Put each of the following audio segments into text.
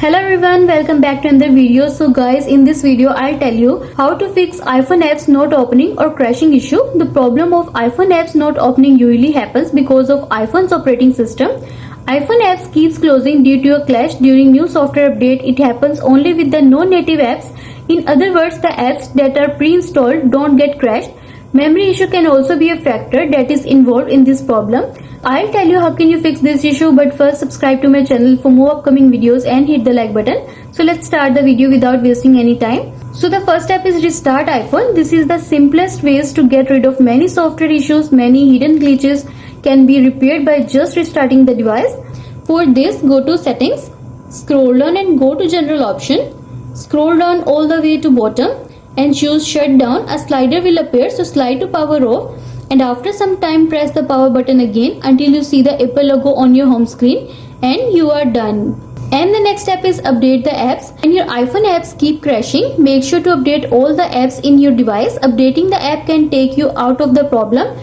Hello everyone, welcome back to another video. So guys, in this video I'll tell you how to fix iPhone apps not opening or crashing issue. The problem of iPhone apps not opening usually happens because of iPhone's operating system. iPhone apps keeps closing due to a clash during new software update. It happens only with the non-native apps. In other words, the apps that are pre-installed don't get crashed. Memory issue can also be a factor that is involved in this problem. I'll tell you how can you fix this issue, but first subscribe to my channel for more upcoming videos and hit the like button. So let's start the video without wasting any time. So the first step is restart iPhone. This is the simplest ways to get rid of many software issues. Many hidden glitches can be repaired by just restarting the device. For this, go to settings, scroll down and go to general option. Scroll down all the way to bottom and choose shutdown. A slider will appear, so slide to power off, and after some time press the power button again until you see the Apple logo on your home screen, and you are done. And the next step is update the apps. When your iPhone apps keep crashing, make sure to update all the apps in your device. Updating the app can take you out of the problem,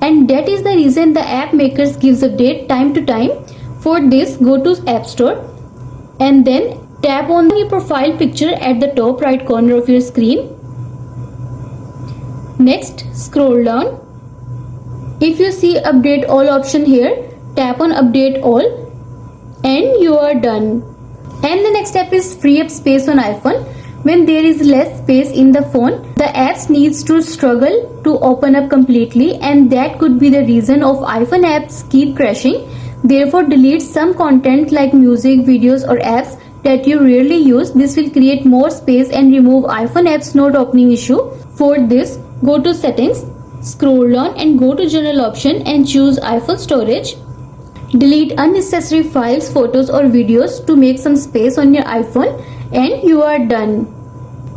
and that is the reason the app makers gives update time to time. For this, go to App Store and then tap on your profile picture at the top right corner of your screen. Next, scroll down. If you see update all option here, tap on update all and you are done. And the next step is free up space on iPhone. When there is less space in the phone, the apps needs to struggle to open up completely, and that could be the reason of iPhone apps keep crashing. Therefore, delete some content like music, videos or apps that you rarely use. This will create more space and remove iPhone apps not opening issue. For this, go to settings, scroll down and go to general option and choose iPhone storage. Delete unnecessary files, photos or videos to make some space on your iPhone, and you are done.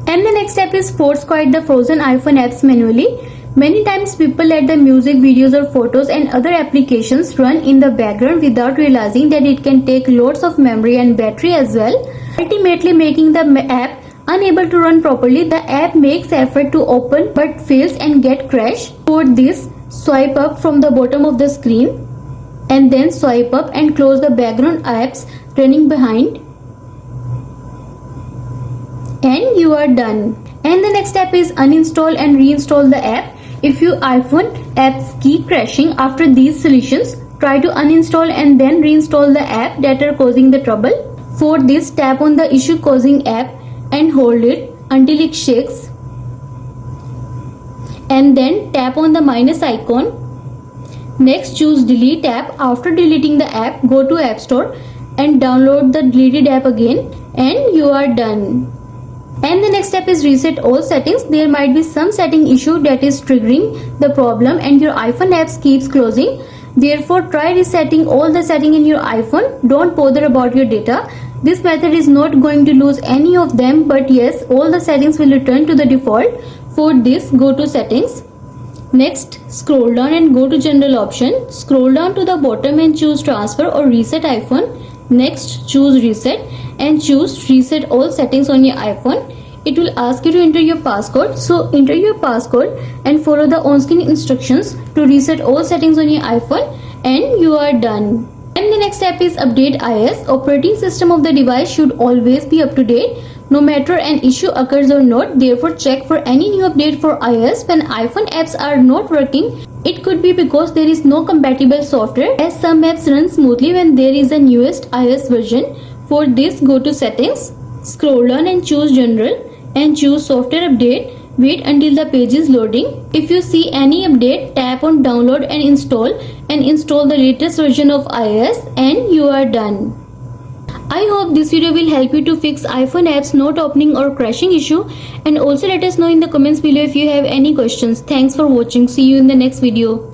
And the next step is force quiet the frozen iPhone apps manually. Many times people let the music, videos or photos and other applications run in the background without realizing that it can take loads of memory and battery as well, ultimately making the app unable to run properly. The app makes effort to open but fails and get crashed. For this, swipe up from the bottom of the screen and then swipe up and close the background apps running behind, and you are done. And the next step is uninstall and reinstall the app. If your iPhone apps keep crashing after these solutions, try to uninstall and then reinstall the app that are causing the trouble. For this, tap on the issue causing app and hold it until it shakes, and then tap on the minus icon. Next, choose delete app. After deleting the app, go to App Store and download the deleted app again, and you are done. And the next step is reset all settings. There might be some setting issue that is triggering the problem and your iPhone apps keeps closing. Therefore, try resetting all the settings in your iPhone. Don't bother about your data. This method is not going to lose any of them, but yes, all the settings will return to the default. For this, go to settings. Next, scroll down and go to general option. Scroll down to the bottom and choose transfer or reset iPhone. Next, choose reset and choose reset all settings on your iPhone. It will ask you to enter your passcode. So enter your passcode and follow the on-screen instructions to reset all settings on your iPhone, and you are done. And the next step is update iOS. Operating system of the device should always be up to date, no matter an issue occurs or not. Therefore, check for any new update for iOS. When iPhone apps are not working, it could be because there is no compatible software, as some apps run smoothly when there is a newest iOS version. For this, go to settings, scroll down and choose general and choose software update. Wait until the page is loading. If you see any update, tap on download and install the latest version of iOS, and you are done. I hope this video will help you to fix iPhone apps not opening or crashing issue, and also let us know in the comments below if you have any questions. Thanks for watching. See you in the next video.